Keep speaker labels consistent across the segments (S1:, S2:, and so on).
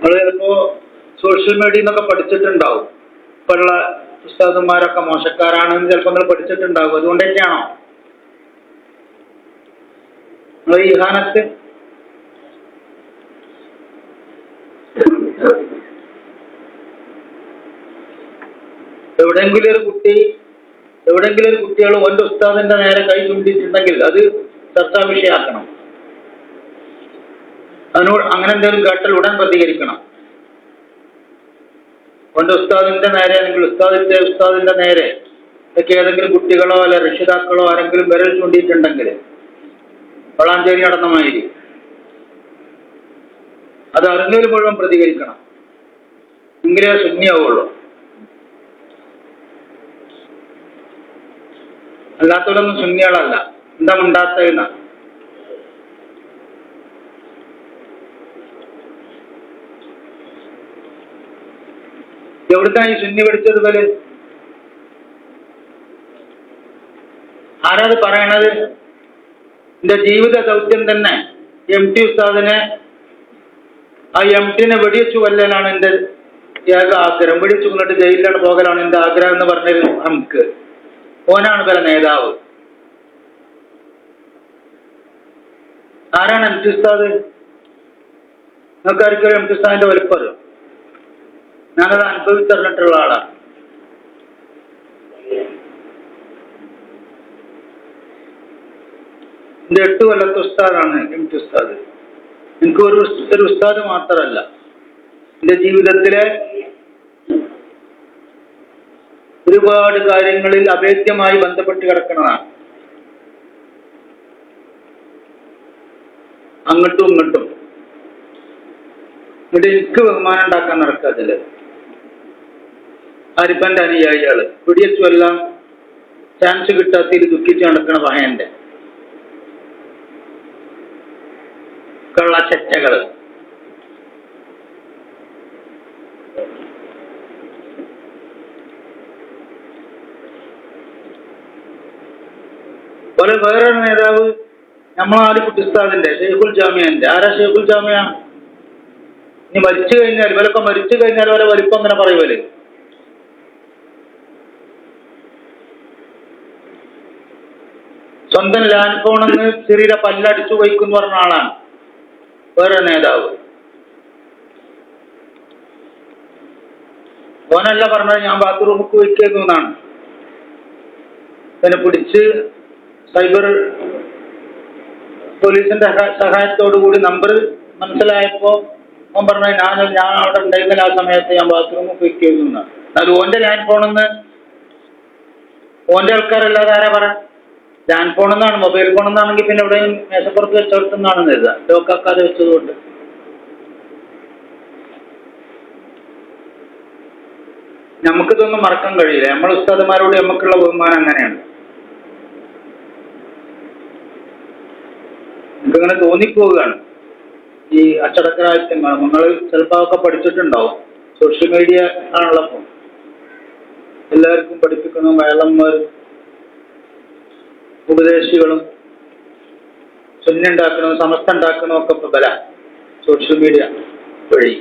S1: നിങ്ങൾ ചിലപ്പോ സോഷ്യൽ മീഡിയയിൽ നിന്നൊക്കെ പഠിച്ചിട്ടുണ്ടാവും. ഇപ്പോഴുള്ള ഉസ്താദന്മാരൊക്കെ മോശക്കാരാണെന്ന് ചിലപ്പോൾ നിങ്ങൾ പഠിച്ചിട്ടുണ്ടാവും. അതുകൊണ്ട് തന്നെയാണോ നിങ്ങൾ ഈ ഹാനത്ത് എവിടെയെങ്കിലും ഒരു കുട്ടികൾ ഓൻ്റെ ഉസ്താദിന്റെ നേരെ കൈ ചൂണ്ടിയിട്ടുണ്ടെങ്കിൽ അത് ചർച്ചാ വിഷയമാക്കണം. അതിനോട് അങ്ങനെ എന്തെങ്കിലും കേട്ടാൽ ഉടൻ പ്രതികരിക്കണം. ഓൻ്റെ ഉസ്താദിന്റെ നേരെ അല്ലെങ്കിൽ ഉസ്താദിന്റെ നേരെ ഒക്കെ ഏതെങ്കിലും കുട്ടികളോ അല്ലെ രക്ഷിതാക്കളോ ആരെങ്കിലും വിരൽ ചൂണ്ടിയിട്ടുണ്ടെങ്കിൽ വളാഞ്ചേരി നടന്ന മാതിരി അത് അറിഞ്ഞതിൽ മുഴുവൻ പ്രതികരിക്കണം. എങ്കിലേ സുന്നിയാവുള്ളൂ. അല്ലാത്തവരൊന്നും സുന്നികളല്ല. എന്താ ഉണ്ടാത്തതെന്ന എവിടുത്താണ് ഈ സുന്നി പഠിച്ചത്? പോലെ ആരാത് പറയണത്? എന്റെ ജീവിത ദൗത്യം തന്നെ MT ഉസ്താദിനെ, ആ MTനെ വെടിവെച്ചു കൊല്ലാനാണ് എൻ്റെ ഏക ആഗ്രഹം. വെടിവെച്ചു കൊണ്ടിട്ട് ജയിലിലാണ് പോകലാണ് എൻ്റെ ആഗ്രഹം എന്ന് പറഞ്ഞൊരു നമുക്ക് ഓനാണ് പല നേതാവ്. ആരാണ് MT ഉസ്താദ്? നിങ്ങൾക്കാർക്കും MT ഉസ്താദിന്റെ വലുപ്പം? ഞാനത് അനുഭവിച്ചറിഞ്ഞിട്ടുള്ള ആളാണ്. എന്റെ 8 കൊല്ലത്തെ ഉസ്താദാണ് MT ഉസ്താദ്. എനിക്ക് ഒരു ഉസ്താദ് മാത്രമല്ല, എന്റെ ജീവിതത്തിലെ ഒരുപാട് കാര്യങ്ങളിൽ അഭേദ്യമായി ബന്ധപ്പെട്ട് കിടക്കുന്നതാണ്. അങ്ങോട്ടും ഇങ്ങോട്ടും എന്നിട്ട് എനിക്ക് ബഹുമാനം ഉണ്ടാക്കാൻ നടക്കാതില്ല. അരിപ്പന്റെ അനുയായികള് പിടിയച്ചു എല്ലാം ചാൻസ് കിട്ടാത്തതിൽ ദുഃഖിച്ച് നടക്കണ പഹയന്റെ കള്ളച്ചറ്റകള്. പോലെ വേറൊരു നേതാവ് നമ്മളാലിക്കുട്ടി ഉസ്താദിന്റെ ഷെയ്ഖുൽ ജാമിയന്റെ. ആരാ ഷെയ്ഖുൽ ജാമിയ? ഇനി മരിച്ചു കഴിഞ്ഞാൽ ഇവരൊക്കെ മരിച്ചു കഴിഞ്ഞാൽ വരെ വലിപ്പം അങ്ങനെ പറയുമല്ലേ? സ്വന്തം ലാൻഡ് ഫോണെന്ന് ചെറിയ പല്ലടിച്ചു വയ്ക്കുന്നു പറഞ്ഞ ആളാണ് വേറെ നേതാവ്. ഓനല്ല പറഞ്ഞത് ഞാൻ ബാത്റൂമുക്ക് വയ്ക്കുന്നു എന്നാണ്. പിന്നെ പിടിച്ച് സൈബർ പോലീസിന്റെ സഹായത്തോടു കൂടി നമ്പർ മനസ്സിലായപ്പോ ഓൻ പറഞ്ഞ ഞാൻ അവിടെ ഉണ്ടായിരുന്നില്ല, ആ സമയത്ത് ഞാൻ ബാത്റൂമിൽ വയ്ക്കുന്നു എന്നാണ്. എന്നാലും ഓന്റെ ലാൻഡ് ഫോണെന്ന് ഓന്റെ ആൾക്കാരല്ലാതെ ആരാ പറയാം? ലാൻഡ് ഫോൺ എന്നാണ്. മൊബൈൽ ഫോൺ എന്നാണെങ്കിൽ പിന്നെ എവിടെയും മേശപ്പുറത്ത് വെച്ചെടുത്തെന്നാണെന്ന് എഴുതാം, ലോക്കാക്കാതെ വെച്ചതുകൊണ്ട്. നമുക്കിതൊന്നും മറക്കാൻ കഴിയില്ല. നമ്മൾ ഉസ്താദന്മാരോട് നമുക്കുള്ള ബഹുമാനം അങ്ങനെയാണ്. നമുക്കിങ്ങനെ തോന്നിപ്പോവുകയാണ് ഈ അച്ചടക്കരാഹിത്യങ്ങൾ. നിങ്ങൾ ചിലപ്പോൾ ഒക്കെ പഠിച്ചിട്ടുണ്ടാവും. സോഷ്യൽ മീഡിയ ആണുള്ളപ്പോൾ എല്ലാവർക്കും പഠിപ്പിക്കുന്ന വയലന്മാരും ഉപദേശികളും സുന്നി ഉണ്ടാക്കണതും സമസ്ത ഉണ്ടാക്കണതും ഒക്കെ ഇപ്പൊ ബല സോഷ്യൽ മീഡിയ വഴി.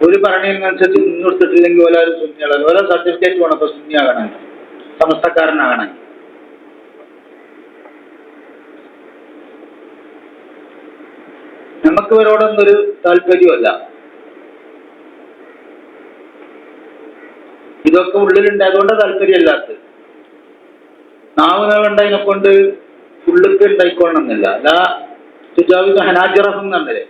S1: ഒരു പറഞ്ഞതിനനുസരിച്ച് നിന്നെടുത്തിട്ടില്ലെങ്കിൽ ഓലാരും സുന്നികളാണ്. ഓരോ സർട്ടിഫിക്കറ്റ് വേണം ഇപ്പൊ സുന്നിയാകണമെങ്കിൽ, സമസ്തക്കാരനാകണമെങ്കിൽ. നമുക്ക് ഇവരോടൊന്നൊരു താല്പര്യമല്ല. ഇതൊക്കെ ഉള്ളിലുണ്ട്, അതുകൊണ്ട് താല്പര്യമല്ലാത്തത്. നാവുകളുണ്ടതിനെ കൊണ്ട് ഉള്ളിക്ക് ഉണ്ടായിക്കൊള്ളണമെന്നില്ല. അല്ലാ സുജാവിദ് ഹനാജിറഹം എന്നല്ലേ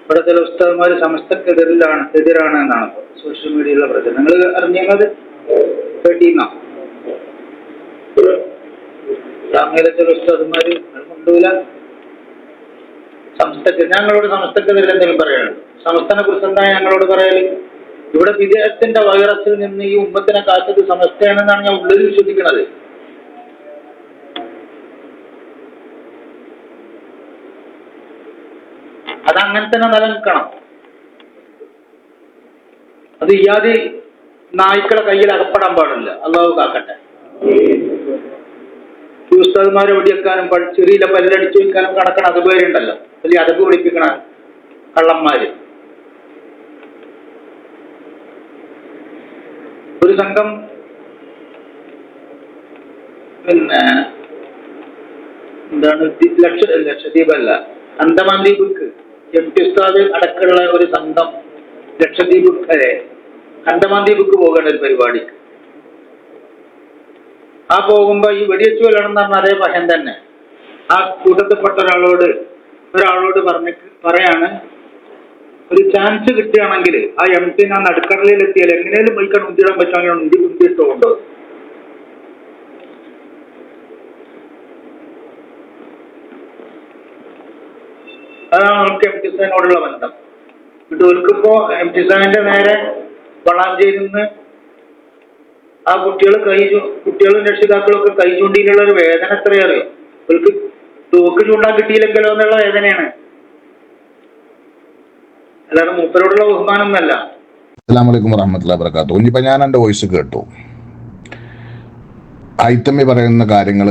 S1: ഇവിടെ ചില ഉസ്താദന്മാർ സമസ്തക്കെതിരാണ് എന്നാണ് സോഷ്യൽ മീഡിയയിലുള്ള പ്രചരണം. നിങ്ങൾ അറിഞ്ഞത് കേട്ടീന്നാ? ജാമ്യയിലെ ചില ഉസ്താദന്മാര് കൊണ്ടുപോല ഞങ്ങളോട് സമസ്തക്കെതിരെ എന്തെങ്കിലും പറയണം. സമസ്തനെ കുറിച്ച് എന്താ ഞങ്ങളോട് പറയല്? ഇവിടെ വിദേഹത്തിന്റെ വൈറസിൽ നിന്ന് ഈ ഉമ്മത്തിനെ കാത്തത് സമസ്തയാണെന്നാണ് ഞാൻ ഉള്ളിൽ വിശ്വസിക്കുന്നത്. അതങ്ങനെ തന്നെ നിലനിൽക്കണം. അത് ഇയാതി നായ്ക്കളെ കയ്യിൽ അകപ്പെടാൻ പാടില്ല. അള്ളാഹു കാക്കട്ടെ. ഈ ഉസ്താദ്മാരെ വെടിവെക്കാനും ചെറിയ പല്ലടിച്ചു വെക്കാനും കണക്കണ അതുപേരുണ്ടല്ലോ, വലിയ അതപ്പ് പിടിപ്പിക്കണ കള്ളന്മാര്. ഒരു സംഘം പിന്നെ എന്താണ് ലക്ഷദ്വീപല്ല, അന്തമാൻ ദ്വീപിക്ക് MT ഉസ്താദ് അടക്കമുള്ള ഒരു സംഘം ലക്ഷദ്വീപ് അന്തമാൻ ദ്വീപിക്ക് പോകേണ്ട ഒരു പരിപാടിക്ക്. ആ പോകുമ്പോ ഈ വെടിവെച്ചു കൊല്ലണമെന്ന് പറഞ്ഞ അതേ പഹൻ തന്നെ ആ കൂട്ടത്തിൽപ്പെട്ട ഒരാളോട് പറയാണ്, ഒരു ചാൻസ് കിട്ടുകയാണെങ്കിൽ ആ MT ആ നടുക്കടലിൽ എത്തിയാൽ എങ്ങനെയും പോയിക്കാൻ ഉന്തിടാൻ പറ്റുമെങ്കിൽ ഉന്തിയിട്ടുണ്ടോ. അതാണ് നമുക്ക് MT ഉസ്താദിനോടുള്ള ബന്ധം. എന്നിട്ട് ഓൽക്കിപ്പോ MT ഉസ്താദിന്റെ നേരെ വളാഞ്ചേരിയിൽ നിന്ന് ആ കുട്ടികളും രക്ഷിതാക്കളും ഒക്കെ കൈ ചൂണ്ടിയിലുള്ള ഒരു വേദന എത്രയറിയോ? അവർക്ക് തോക്ക് ചൂണ്ടാൻ കിട്ടിയില്ലെങ്കിലോ എന്നുള്ള വേദനയാണ്, അല്ലാതെ മൂപ്പരോടുള്ള ബഹുമാനമൊന്നല്ല.
S2: അസ്സലാമു അലൈക്കും വറഹ്മത്തുള്ളാഹി വബറകാതുഹു. ഇനിയിപ്പോൾ ഞാൻ എൻ്റെ വോയിസ് കേട്ടു. ഹൈത്തമി പറയുന്ന കാര്യങ്ങൾ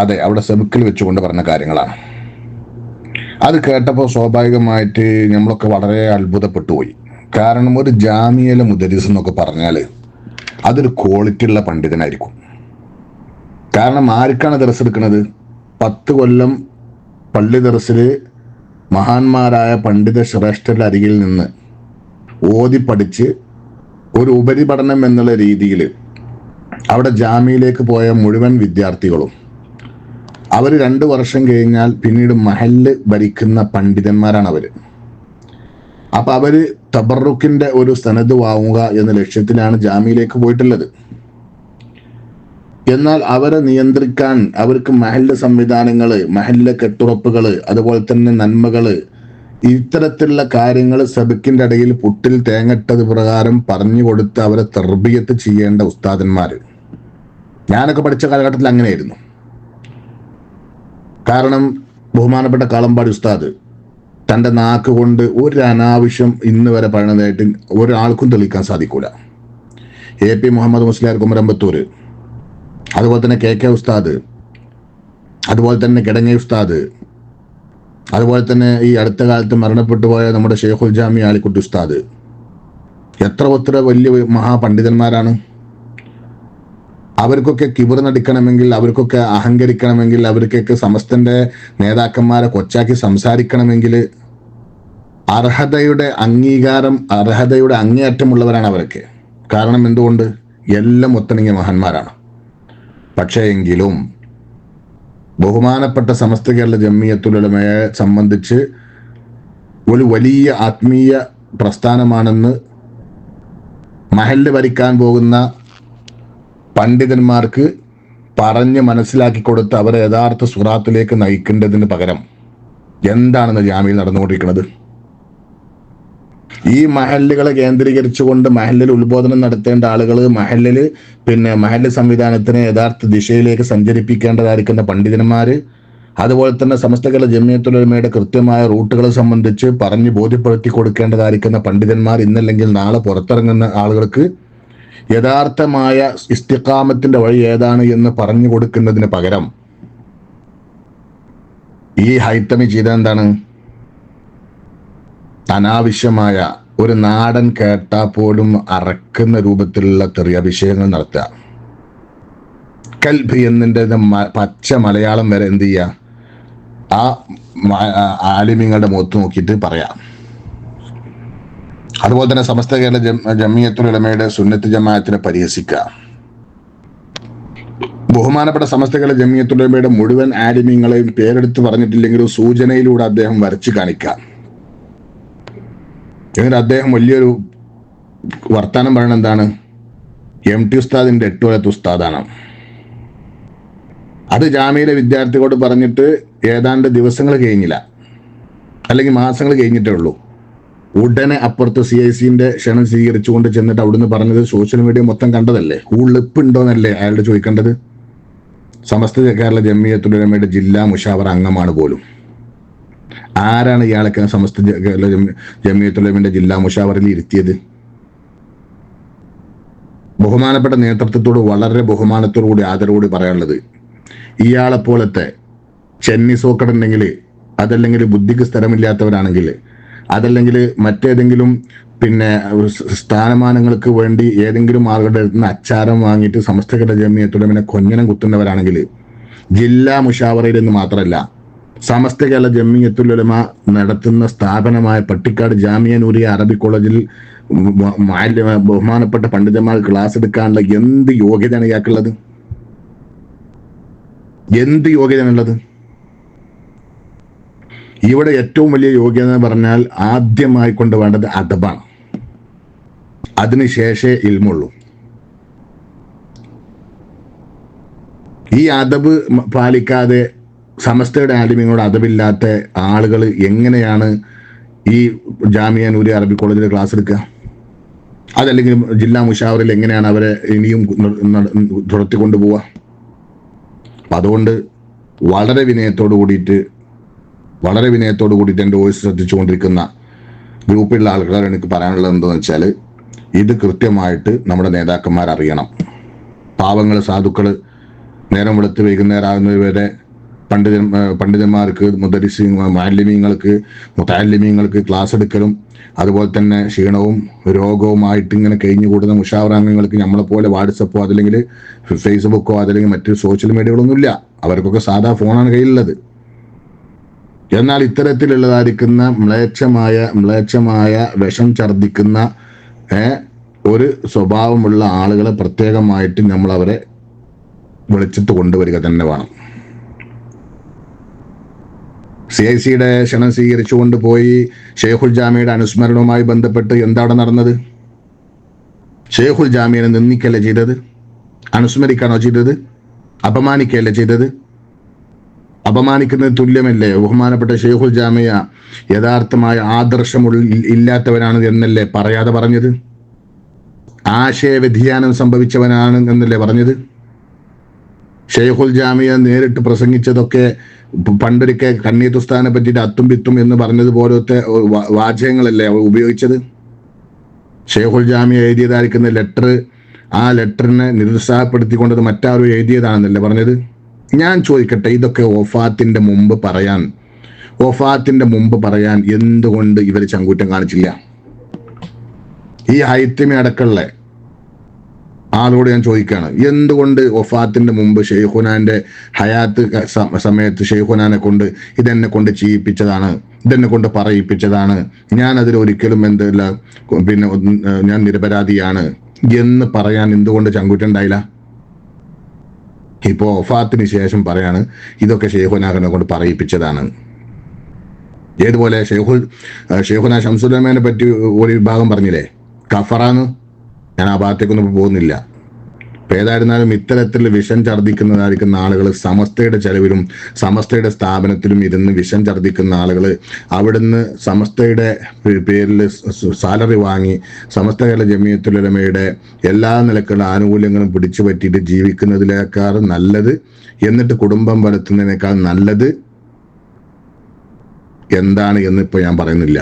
S2: അതെ അവിടെ സെബുക്കിൽ വെച്ചുകൊണ്ട് പറഞ്ഞ കാര്യങ്ങളാണ്. അത് കേട്ടപ്പോൾ സ്വാഭാവികമായിട്ട് നമ്മളൊക്കെ വളരെ അത്ഭുതപ്പെട്ടു പോയി. കാരണം ഒരു ജാമിയയിലെ മുദരിസ് എന്നൊക്കെ പറഞ്ഞാൽ അതൊരു ക്വാളിറ്റി ഉള്ള പണ്ഡിതനായിരിക്കും. കാരണം ആർക്കാണ് ദർസ് എടുക്കുന്നത്? 10 കൊല്ലം പള്ളി ദർസിൽ മഹാന്മാരായ പണ്ഡിത ശ്രേഷ്ഠരുടെ അരികിൽ നിന്ന് ഓതി പഠിച്ച് ഒരു ഉപരിപഠനം എന്നുള്ള രീതിയിൽ അവിടെ ജാമ്യയിലേക്ക് പോയ മുഴുവൻ വിദ്യാർത്ഥികളും അവർ 2 വർഷം കഴിഞ്ഞാൽ പിന്നീട് മഹല്ല് ഭരിക്കുന്ന പണ്ഡിതന്മാരാണ് അവർ. അപ്പൊ അവര് തബറുക്കിന്റെ ഒരു സനദ് വാങ്ങുക എന്ന ലക്ഷ്യത്തിലാണ് ജാമ്യയിലേക്ക് പോയിട്ടുള്ളത്. എന്നാൽ അവരെ നിയന്ത്രിക്കാൻ അവർക്ക് മഹല്ല് സംവിധാനങ്ങള്, മഹല്ല് കെട്ടുറപ്പുകള്, അതുപോലെ തന്നെ നന്മകള്, ഇത്തരത്തിലുള്ള കാര്യങ്ങൾ സബക്കിന്റെ ഇടയിൽ പുട്ടിൽ തേങ്ങട്ടത് പ്രകാരം പറഞ്ഞു കൊടുത്ത് അവരെ തർബിയത്ത് ചെയ്യേണ്ട ഉസ്താദന്മാര്. ഞാനൊക്കെ പഠിച്ച കാലഘട്ടത്തിൽ അങ്ങനെയായിരുന്നു. കാരണം ബഹുമാനപ്പെട്ട കാളമ്പാടി ഉസ്താദ് തൻ്റെ നാക്ക് കൊണ്ട് ഒരു അനാവശ്യം ഇന്ന് വരെ പറയുന്നതായിട്ട് ഒരാൾക്കും തെളിയിക്കാൻ സാധിക്കൂല. AP മുഹമ്മദ് മുസ്ലിയാർ കുമരമ്പത്തൂർ, അതുപോലെ തന്നെ KK ഉസ്താദ്, അതുപോലെ തന്നെ കിടങ്ങ ഉസ്താദ്, അതുപോലെ തന്നെ ഈ അടുത്ത കാലത്ത് മരണപ്പെട്ടു പോയ നമ്മുടെ ഷെയ്ഖുൽ ജാമി ആലിക്കുട്ടി ഉസ്താദ്, എത്ര വലിയ മഹാപണ്ഡിതന്മാരാണ്. അവർക്കൊക്കെ കിബർ നടിക്കണമെങ്കിൽ, അവർക്കൊക്കെ അഹങ്കരിക്കണമെങ്കിൽ, അവർക്കൊക്കെ സമസ്തന്റെ നേതാക്കന്മാരെ കൊച്ചാക്കി സംസാരിക്കണമെങ്കിൽ അർഹതയുടെ അങ്ങേയറ്റമുള്ളവരാണ് അവരൊക്കെ. കാരണം എന്തുകൊണ്ട്? എല്ലാം ഒത്തണങ്ങിയ മഹാന്മാരാണ്. പക്ഷേ എങ്കിലും ബഹുമാനപ്പെട്ട സമസ്ത കേരള ജംഇയ്യത്തുൽ ഉലമയെ സംബന്ധിച്ച് ഒരു വലിയ ആത്മീയ പ്രസ്ഥാനമാണെന്ന് മഹല്ല് ഭരിക്കാൻ പോകുന്ന പണ്ഡിതന്മാർക്ക് പറഞ്ഞ് മനസ്സിലാക്കി കൊടുത്ത് അവരെ യഥാർത്ഥ സുറാത്തിലേക്ക് നയിക്കേണ്ടതിന് പകരം എന്താണെന്ന് ജാമ്യയിൽ നടന്നുകൊണ്ടിരിക്കുന്നത്? ഈ മഹല്ലുകളെ കേന്ദ്രീകരിച്ചുകൊണ്ട് മഹല്ലിൽ ഉത്ബോധനം നടത്തേണ്ട ആളുകൾ മഹല്ല് സംവിധാനത്തിനെ യഥാർത്ഥ ദിശയിലേക്ക് സഞ്ചരിപ്പിക്കേണ്ടതായിരിക്കുന്ന പണ്ഡിതന്മാര്, അതുപോലെ തന്നെ സമസ്ത കേരള ജംഇയ്യത്തുൽ ഉലമയുടെ കൃത്യമായ റൂട്ടുകളെ സംബന്ധിച്ച് പറഞ്ഞ് ബോധ്യപ്പെടുത്തി കൊടുക്കേണ്ടതായിരിക്കുന്ന പണ്ഡിതന്മാർ ഇന്നല്ലെങ്കിൽ നാളെ പുറത്തിറങ്ങുന്ന ആളുകൾക്ക് യഥാർത്ഥമായ ഇസ്തിഖാമത്തിന്റെ വഴി ഏതാണ് എന്ന് പറഞ്ഞു കൊടുക്കുന്നതിന് പകരം ഈ ഹൈത്തമി ചെയ്ത എന്താണ്? അനാവശ്യമായ ഒരു നാടൻ കേട്ടാ പോലും അറക്കുന്ന രൂപത്തിലുള്ള തെറിയഭിഷേകങ്ങൾ നടത്തുക. കൽബ് എന്നതിൻ്റെ പച്ച മലയാളം വരെ എന്ത് ചെയ്യുക? ആ ആലിമ്യങ്ങളുടെ മുഖത്ത് നോക്കിയിട്ട് പറയാം. അതുപോലെ തന്നെ സമസ്ത കേരള ജംഇയ്യത്തുൽ ഉലമയുടെ സുന്നത്ത് ജമാഅത്തിനെ പരിഹസിക്കുക. ബഹുമാനപ്പെട്ട സമസ്ത കേരള ജംഇയ്യത്തുൽ ഉലമയുടെ മുഴുവൻ ആലിമ്യങ്ങളെയും പേരെടുത്ത് പറഞ്ഞിട്ടില്ലെങ്കിലും സൂചനയിലൂടെ അദ്ദേഹം വരച്ചു കാണിക്കാം. എന്നിട്ട് അദ്ദേഹം വലിയൊരു വർത്താനം പറയുന്നത് എന്താണ്? MT ഉസ്താദിന്റെ 8 കൊല്ലത്തെ ഉസ്താദാണ്. അത് ജാമ്യയിലെ വിദ്യാർത്ഥികളോട് പറഞ്ഞിട്ട് ഏതാണ്ട് ദിവസങ്ങൾ കഴിഞ്ഞില്ല, അല്ലെങ്കിൽ മാസങ്ങൾ കഴിഞ്ഞിട്ടേ ഉള്ളൂ. ഉടനെ അപ്പുറത്ത് CICന്റെ ക്ഷണം സ്വീകരിച്ചുകൊണ്ട് ചെന്നിട്ട് അവിടുന്ന് പറഞ്ഞത് സോഷ്യൽ മീഡിയ മൊത്തം കണ്ടതല്ലേ, ഉള്ളിപ്പ് ഉണ്ടോന്നല്ലേ അയാളുടെ ചോദിക്കേണ്ടത്? സമസ്ത കേരള ജംഇയ്യത്തുൽ ഉലമയുടെ ജില്ലാ മുഷാവറ അംഗമാണ് പോലും. ആരാണ് ഇയാളൊക്കെ സമസ്ത കേരള ജംഇയ്യത്തുൽ ഉലമയുടെ ജില്ലാ മുഷാവറയിൽ ഇരുത്തിയത്? ബഹുമാനപ്പെട്ട നേതൃത്വത്തോട് വളരെ ബഹുമാനത്തോടുകൂടി ആദരവോട് പറയാനുള്ളത്, ഇയാളെ പോലത്തെ ചെന്നി സോക്കടുണ്ടെങ്കിൽ, അതല്ലെങ്കിൽ ബുദ്ധിക്ക് സ്ഥലമില്ലാത്തവരാണെങ്കിൽ, അതല്ലെങ്കിൽ മറ്റേതെങ്കിലും പിന്നെ സ്ഥാനമാനങ്ങൾക്ക് വേണ്ടി ഏതെങ്കിലും ആളുകളുടെ അടുത്ത് നിന്ന് അച്ചാരം വാങ്ങിയിട്ട് സമസ്തകളുടെ ജമിയത്തുലമയെ കൊഞ്ഞനം കുത്തുന്നവരാണെങ്കിൽ ജില്ലാ മുഷാവറയിൽ നിന്ന് മാത്രമല്ല, സമസ്ത കേരള ജമിയത്തുലമ നടത്തുന്ന സ്ഥാപനമായ പട്ടിക്കാട് ജാമിയ നൂരിയ അറബി കോളേജിൽ ബഹുമാനപ്പെട്ട പണ്ഡിതന്മാർ ക്ലാസ് എടുക്കാനുള്ള എന്ത് യോഗ്യതയാണ് ഇയാൾക്കുള്ളത്? എന്ത് യോഗ്യതയാണുള്ളത്? ഇവിടെ ഏറ്റവും വലിയ യോഗ്യത എന്ന് പറഞ്ഞാൽ ആദ്യമായി കൊണ്ട് വേണ്ടത് അദബാണ്. അതിനുശേഷേ ഇൽമുള്ളൂ. ഈ അദബ് പാലിക്കാതെ സമസ്തയുടെ ആലിമ്യങ്ങളോട് അദബില്ലാത്ത ആളുകൾ എങ്ങനെയാണ് ഈ ജാമിയ നൂരിയ അറബി കോളേജിൽ ക്ലാസ് എടുക്കുക? അതല്ലെങ്കിൽ ജില്ലാ മുഷാവറിൽ എങ്ങനെയാണ് അവരെ ഇനിയും തുടർത്തിക്കൊണ്ടു പോവുക? അപ്പം അതുകൊണ്ട് വളരെ വിനയത്തോട് കൂടിയിട്ട് എൻ്റെ വോയിസ് ശ്രദ്ധിച്ചുകൊണ്ടിരിക്കുന്ന ഗ്രൂപ്പിലുള്ള ആളുകളോട് എനിക്ക് പറയാനുള്ളത് എന്താണെന്ന് വെച്ചാൽ, ഇത് കൃത്യമായിട്ട് നമ്മുടെ നേതാക്കന്മാർ അറിയണം. പാവങ്ങൾ, സാധുക്കൾ നേരം വെളുത്ത് വൈകുന്നേരം വരെ പണ്ഡിതന്മാർക്ക്, മുതല്ലിമീങ്ങൾക്ക് ക്ലാസ് എടുക്കലും അതുപോലെ തന്നെ ക്ഷീണവും രോഗവുമായിട്ട് ഇങ്ങനെ കഴിഞ്ഞുകൂടുന്ന മുഷാവറാംഗങ്ങൾക്ക് നമ്മളെപ്പോലെ വാട്സപ്പോ അതല്ലെങ്കിൽ ഫേസ്ബുക്കോ അതല്ലെങ്കിൽ മറ്റു സോഷ്യൽ മീഡിയകളൊന്നുമില്ല. അവർക്കൊക്കെ സാധാ ഫോണാണ് കയ്യിലുള്ളത്. എന്നാൽ ഇത്തരത്തിലുള്ളതായിരിക്കുന്ന മ്ലേച്ഛമായ വിഷം ഛർദ്ദിക്കുന്ന ഒരു സ്വഭാവമുള്ള ആളുകളെ പ്രത്യേകമായിട്ട് നമ്മൾ അവരെ വെളിച്ചത്ത് കൊണ്ടുവരിക തന്നെ വേണം. CICയുടെ ക്ഷണം സ്വീകരിച്ചുകൊണ്ട് പോയി ഷെയ്ഖുൽ ജാമിയുടെ അനുസ്മരണവുമായി ബന്ധപ്പെട്ട് എന്താണ് നടന്നത്? ഷെയ്ഖുൽ ജാമിയെ നിന്ദിക്കല്ലേ ചെയ്തത്? അനുസ്മരിക്കാണോ ചെയ്തത്? അപമാനിക്കല്ലേ ചെയ്തത്? അപമാനിക്കുന്നത് തുല്യമല്ലേ? ബഹുമാനപ്പെട്ട ഷെയ്ഖുൽ ജാമിയ യഥാർത്ഥമായ ആദർശമുള്ള ഇല്ലാത്തവനാണ് എന്നല്ലേ പറയാതെ പറഞ്ഞത്? ആശയ വ്യതിയാനം സംഭവിച്ചവനാണ് എന്നല്ലേ പറഞ്ഞത്? ഷെയ്ഖുൽ ജാമിയ നേരിട്ട് പ്രസംഗിച്ചതൊക്കെ പണ്ടൊരിക്കൽ കണ്ണീത്തുസ്ഥാനെ പറ്റിയിട്ട് അത്തും പിത്തും എന്ന് പറഞ്ഞതുപോലത്തെ വാചകങ്ങളല്ലേ ഉപയോഗിച്ചത്? ഷെയ്ഖുൽ ജാമിയ എഴുതിയതായിരിക്കുന്ന ലെറ്റർ, ആ ലെറ്ററിനെ നിരുത്സാഹപ്പെടുത്തിക്കൊണ്ടത് മറ്റാരും എഴുതിയതാണെന്നല്ലേ പറഞ്ഞത്? ഞാൻ ചോദിക്കട്ടെ, ഇതൊക്കെ വഫാത്തിന്റെ മുമ്പ് പറയാൻ എന്തുകൊണ്ട് ഇവർ ചങ്കൂറ്റം കാണിച്ചില്ല? ഈ ഹൈത്തമി അടക്കമുള്ള ആളോട് ഞാൻ ചോദിക്കുകയാണ്, എന്തുകൊണ്ട് വഫാത്തിന്റെ മുമ്പ് ഷെയ്ഖുനാന്റെ ഹയാത്ത് സമയത്ത് ഷെയ്ഖുനാനെ കൊണ്ട് ഇതെന്നെ കൊണ്ട് ചെയ്യിപ്പിച്ചതാണ്, ഇതെന്നെ കൊണ്ട് പറയിപ്പിച്ചതാണ്, ഞാൻ അതിൽ ഒരിക്കലും എന്തല്ല പിന്നെ ഞാൻ നിരപരാധിയാണ് എന്ന് പറയാൻ എന്തുകൊണ്ട് ചങ്കൂറ്റുണ്ടായില്ല? ഇപ്പോൾ വഫാത്തിന് ശേഷം പറയാണ് ഇതൊക്കെ ഷെയ്ഖുനാനെ കൊണ്ട് പറയിപ്പിച്ചതാണ്. ഏതുപോലെ ഷെയ്ഖുന ശംസുലമേനെ പറ്റി ഒരു വിഭാഗം പറഞ്ഞില്ലേ കഫറാന്ന്? ഞാൻ ആ ഭാഗത്തേക്കൊന്നും പോകുന്നില്ല. അപ്പം ഏതായിരുന്നാലും ഇത്തരത്തിൽ വിഷം ഛർദ്ദിക്കുന്നതായിരിക്കുന്ന ആളുകൾ സമസ്തയുടെ ചെലവിലും സമസ്തയുടെ സ്ഥാപനത്തിലും ഇരുന്ന് വിഷം ഛർദ്ദിക്കുന്ന ആളുകൾ അവിടുന്ന് സമസ്തയുടെ പേരിൽ സാലറി വാങ്ങി സമസ്ത കേരള ജമിയത്തുലമയുടെ എല്ലാ നിലക്കുള്ള ആനുകൂല്യങ്ങളും പിടിച്ചു പറ്റിയിട്ട് ജീവിക്കുന്നതിനേക്കാൾ നല്ലത്, എന്നിട്ട് കുടുംബം വളർത്തുന്നതിനേക്കാൾ നല്ലത് എന്താണ് എന്നിപ്പോൾ ഞാൻ പറയുന്നില്ല.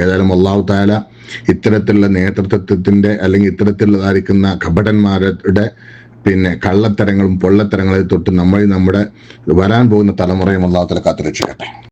S2: ഏതായാലും അല്ലാഹു തആല ഇത്തരത്തിലുള്ള നേതൃത്വത്തിന്റെ അല്ലെങ്കിൽ ഇത്തരത്തിലുള്ളതായിരിക്കുന്ന കപടന്മാരുടെ പിന്നെ കള്ളത്തരങ്ങളും പൊള്ളത്തരങ്ങളെ തൊട്ട് നമ്മുടെ വരാൻ പോകുന്ന തലമുറയും അല്ലാഹു തആല കാത്തുരക്ഷിക്കട്ടെ.